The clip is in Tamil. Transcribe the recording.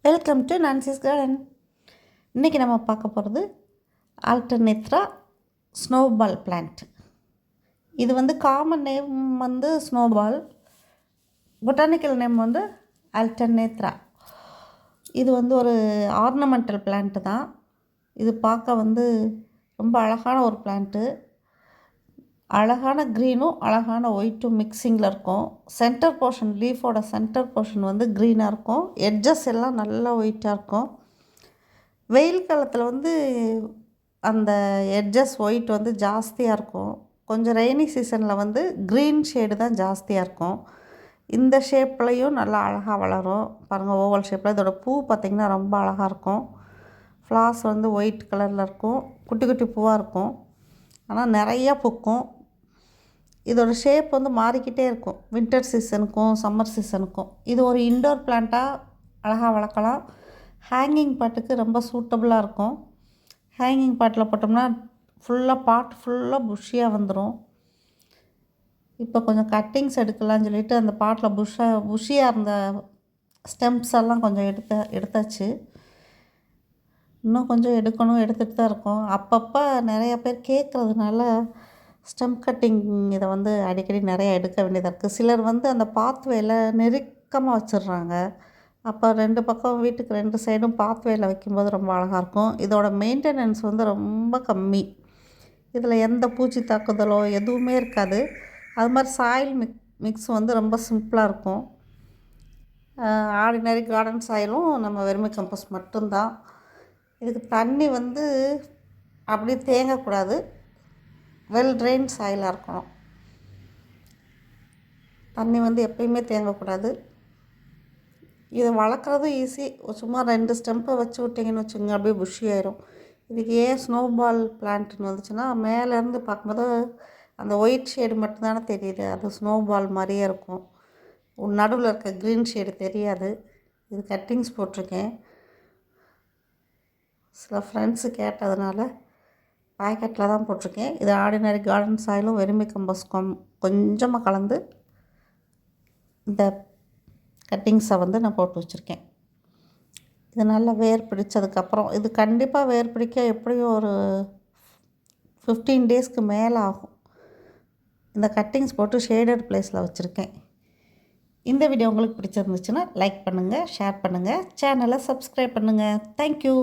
Welcome to Nancy's garden. இன்றைக்கி நம்ம பார்க்க போகிறது ஆல்டர்னேத்ரா ஸ்னோபால் பிளான்ட். இது வந்து காமன் நேம் வந்து ஸ்னோபால், பொட்டானிக்கல் நேம் வந்து ஆல்டர்னேத்ரா. இது வந்து ஒரு ஆர்னமெண்டல் பிளான்ட்டு தான். இது பார்க்க வந்து ரொம்ப அழகான ஒரு பிளான்ட்டு. அழகான க்ரீனும் அழகான ஒயிட்டும் மிக்சிங்கில் இருக்கும். சென்டர் போர்ஷன், லீஃபோட சென்டர் போர்ஷன் வந்து க்ரீனாக இருக்கும். எட்ஜஸ் எல்லாம் நல்லா ஒயிட்டாக இருக்கும். வெயில் காலத்தில் வந்து அந்த எட்ஜஸ் ஒயிட் வந்து ஜாஸ்தியாக இருக்கும். கொஞ்சம் ரெய்னி சீசனில் வந்து க்ரீன் ஷேடு தான் ஜாஸ்தியாக இருக்கும். இந்த ஷேப்லேயும் நல்லா அழகாக வளரும். பாருங்கள், ஓவல் ஷேப்பில். இதோட பூ பார்த்திங்கன்னா ரொம்ப அழகாக இருக்கும். ஃப்ளார்ஸ் வந்து ஒயிட் கலரில் இருக்கும். குட்டி குட்டி பூவாக இருக்கும். ஆனால் நிறையா பூக்கும். இதோட ஷேப் வந்து மாறிக்கிட்டே இருக்கும், வின்டர் சீசனுக்கும் சம்மர் சீசனுக்கும். இது ஒரு இன்டோர் பிளான்ட்டாக அழகாக வளர்க்கலாம். ஹேங்கிங் பாட்டுக்கு ரொம்ப சூட்டபுளாக இருக்கும். ஹேங்கிங் பாட்டில் போட்டோம்னா பாட் ஃபுல்லாக புஷ்ஷியாக வந்துடும். இப்போ கொஞ்சம் கட்டிங்ஸ் எடுக்கலாம்னு சொல்லிட்டு அந்த பாட்டில் புஷ்ஷியாக இருந்த ஸ்டெம்ப்ஸ் எல்லாம் கொஞ்சம் எடுத்தாச்சு. இன்னும் கொஞ்சம் எடுத்துகிட்டு தான் இருக்கோம். அப்பப்போ நிறைய பேர் கேட்குறதுனால ஸ்டெம் கட்டிங் இதை வந்து அடிக்கடி நிறையா எடுக்க வேண்டியதாக இருக்குது. சிலர் வந்து அந்த பாத்வேயில் நெருக்கமாக வச்சிடுறாங்க. அப்போ 2 பக்கம், வீட்டுக்கு 2 சைடும் பாத்வேயில் வைக்கும்போது ரொம்ப அழகாக இருக்கும். இதோட மெயின்டெனன்ஸ் வந்து ரொம்ப கம்மி. இதில் எந்த பூச்சி தாக்குதலோ எதுவுமே இருக்காது. அது மாதிரி சாயில் மிக்ஸ் வந்து ரொம்ப சிம்பிளாக இருக்கும். ஆர்டினரி கார்டன் சாயிலும் நம்ம வெர்மி கம்போஸ்ட் மட்டும்தான். இதுக்கு தண்ணி வந்து அப்படியே தேங்கக்கூடாது, வெல் ட்ரெயின் சாயிலாக இருக்கணும். தண்ணி வந்து எப்பயுமே தேங்கக்கூடாது. இதை வளர்க்குறதும் ஈஸி. சும்மா 2 ஸ்டெம்பை வச்சு விட்டிங்கன்னு வச்சுக்கோங்க, அப்படியே புஷ்ஷி ஆயிரும். இதுக்கு ஏன் ஸ்னோபால் பிளான்ட்டுன்னு வந்துச்சுன்னா, மேலேருந்து பார்க்கும்போது அந்த ஒயிட் ஷேடு மட்டும்தானே தெரியுது. அது ஸ்னோபால் மாதிரியே இருக்கும். நடுவில் இருக்க க்ரீன் ஷேடு தெரியாது. இது கட்டிங்ஸ் போட்டிருக்கேன். சில ஃப்ரெண்ட்ஸு கேட்டதுனால பேக்கெட்டில் தான் போட்டிருக்கேன். இது ஆர்டினரி கார்டன் சாயிலும் வெர்மி கம்போஸ்ட் கொஞ்சமாக கலந்து இந்த கட்டிங்ஸை வந்து நான் போட்டு வச்சுருக்கேன். இது நல்லா வேர் பிடிச்சதுக்கப்புறம், இது கண்டிப்பாக வேர் பிடிக்க எப்படியும் ஒரு 15 டேஸ்க்கு மேலே ஆகும். இந்த கட்டிங்ஸ் போட்டு ஷேடட் பிளேஸில் வச்சுருக்கேன். இந்த வீடியோ உங்களுக்கு பிடிச்சிருந்துச்சுன்னா லைக் பண்ணுங்கள், ஷேர் பண்ணுங்கள், சேனலை சப்ஸ்கிரைப் பண்ணுங்கள். தேங்க்யூ.